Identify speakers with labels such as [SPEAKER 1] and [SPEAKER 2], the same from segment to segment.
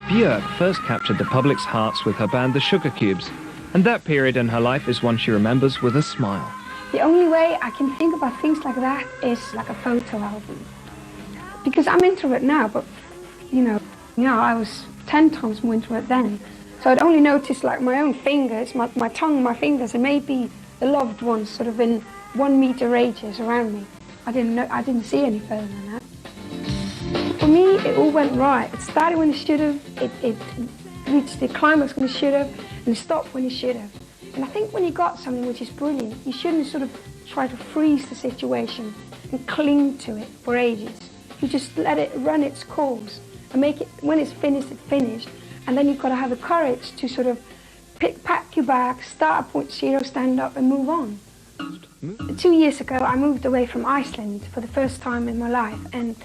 [SPEAKER 1] Björk first captured the public's hearts with her band The Sugar Cubes, and that period in her life is one she remembers with a smile.
[SPEAKER 2] The only way I can think about things like that is like a photo album. Because I'm into it now, but you know, I was 10 times more into it then. So I'd only notice like my own fingers, my tongue, my fingers, and maybe the loved ones sort of in 1 meter radius around me. I didn't see any further than that. For me, it all went right. It started when it should have, it reached the climax when it should have, and it stopped when it should have. And I think when you got something which is brilliant, you shouldn't sort of try to freeze the situation and cling to it for ages. You just let it run its course and make it, when it's finished, and then you've got to have the courage to sort of pack your bag, start at point zero, stand up and move on. 2 years ago, I moved away from Iceland for the first time in my life, and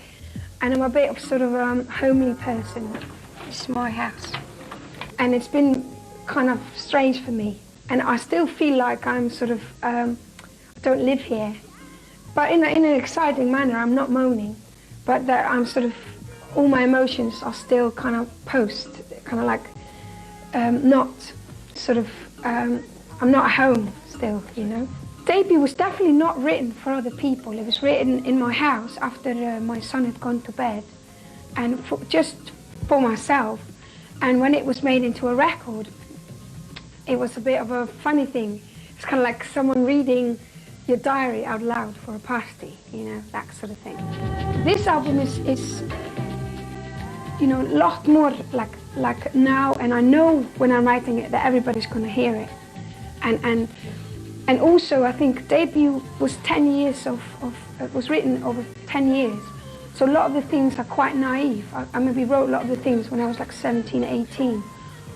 [SPEAKER 2] I'm a bit of sort of a homely person. It's my house. And it's been kind of strange for me. And I still feel like I'm sort of, I don't live here. But in an exciting manner, I'm not moaning. But that I'm sort of, all my emotions are still kind of kind of like, not sort of, I'm not home still, you know. Debut was definitely not written for other people. It was written in my house after my son had gone to bed, and just for myself. And when it was made into a record, it was a bit of a funny thing. It's kind of like someone reading your diary out loud for a party, you know, that sort of thing. This album is you know, a lot more like now, and I know when I'm writing it that everybody's going to hear it. And also, I think Debut was 10 years it was written over 10 years. So a lot of the things are quite naive. I maybe wrote a lot of the things when I was like 17, 18.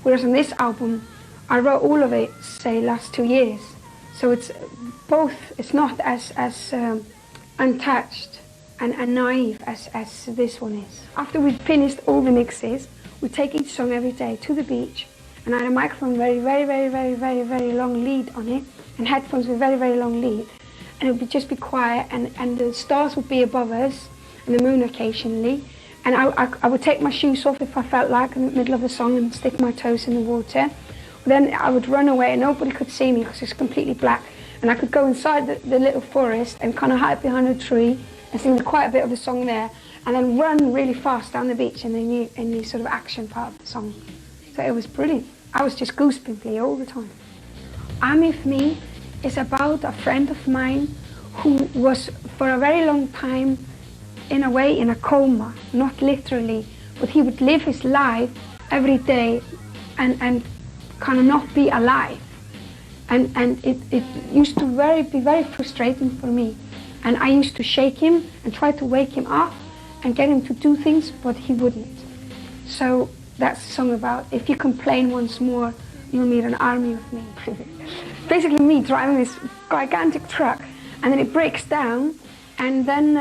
[SPEAKER 2] Whereas on this album, I wrote all of it, say, last 2 years. So it's both, it's not as untouched and naive as this one is. After we'd finished all the mixes, we'd take each song every day to the beach, and I had a microphone very long lead on it, and headphones with very long lead, and it would just be quiet, and the stars would be above us, and the moon occasionally, and I would take my shoes off if I felt like in the middle of the song and stick my toes in the water. Then I would run away and nobody could see me because it's completely black, and I could go inside the little forest and kind of hide behind a tree and sing quite a bit of the song there, and then run really fast down the beach in the sort of action part of the song. So it was brilliant. I was just goosebumpy all the time. Army for me is about a friend of mine who was for a very long time in a way in a coma, not literally, but he would live his life every day and kind of not be alive. And it used to be very frustrating for me. And I used to shake him and try to wake him up and get him to do things, but he wouldn't. So that's a song about, if you complain once more, you'll meet an army of me. Basically me driving this gigantic truck, and then it breaks down, and then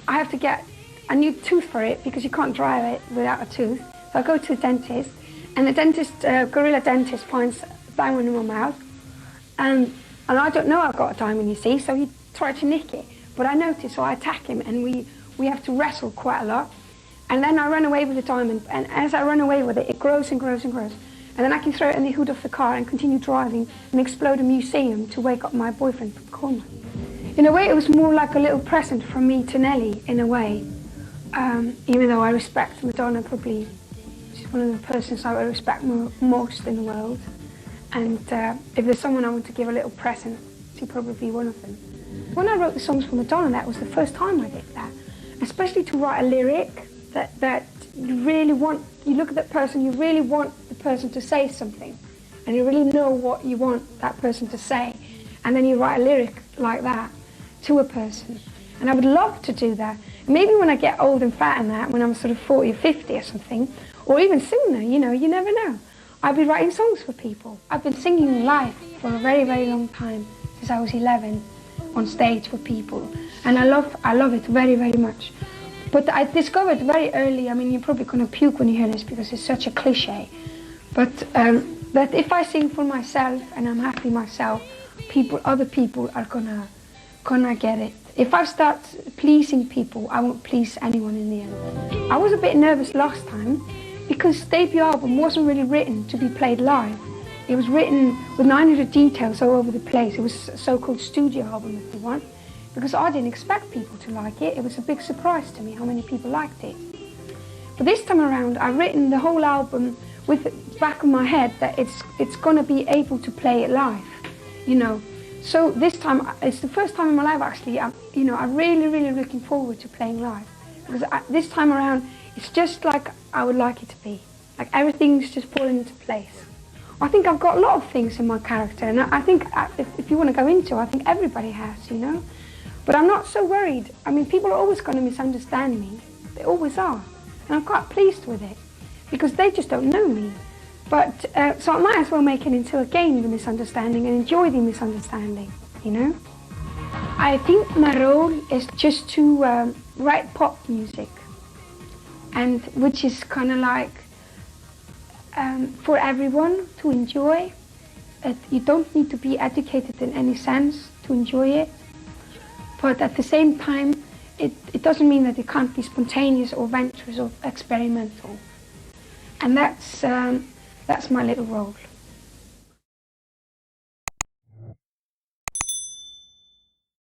[SPEAKER 2] I have to get a new tooth for it because you can't drive it without a tooth. So I go to the dentist, and the dentist, gorilla dentist, finds a diamond in my mouth, and I don't know I've got a diamond, you see, so he tried to nick it. But I notice, so I attack him, and we have to wrestle quite a lot. And then I run away with the diamond, and as I run away with it, it grows and grows and grows. And then I can throw it in the hood of the car and continue driving and explode a museum to wake up my boyfriend from coma. In a way, it was more like a little present from me to Nelly, in a way. Even though I respect Madonna, probably she's one of the persons I would respect most in the world. And if there's someone I want to give a little present, she'd probably be one of them. When I wrote the songs for Madonna, that was the first time I did that. Especially to write a lyric that you really want, you look at that person, you really want the person to say something. And you really know what you want that person to say. And then you write a lyric like that to a person. And I would love to do that. Maybe when I get old and fat and that, when I'm sort of 40 or 50 or something, or even sooner, you know, you never know. I'll be writing songs for people. I've been singing live for a very long time, since I was 11, on stage for people. And I love it very much. But I discovered very early, I mean, you're probably going to puke when you hear this because it's such a cliche, but that if I sing for myself and I'm happy myself, other people are gonna get it. If I start pleasing people, I won't please anyone in the end. I was a bit nervous last time because the debut album wasn't really written to be played live. It was written with 900 details all over the place. It was a so-called studio album, if you want, because I didn't expect people to like it. It was a big surprise to me how many people liked it. But this time around, I've written the whole album with the back of my head that it's going to be able to play it live, you know. So this time, it's the first time in my life actually, I'm really looking forward to playing live. Because this time around, it's just like I would like it to be. Like everything's just falling into place. I think I've got a lot of things in my character, and I think if you want to go into it, I think everybody has, you know. But I'm not so worried. I mean, people are always going to misunderstand me. They always are. And I'm quite pleased with it, because they just don't know me. But, so I might as well make it into a game, the misunderstanding, and enjoy the misunderstanding, you know? I think my role is just to write pop music, and which is kind of like for everyone to enjoy. You don't need to be educated in any sense to enjoy it, but at the same time, it doesn't mean that it can't be spontaneous or adventurous or experimental. And that's my little role.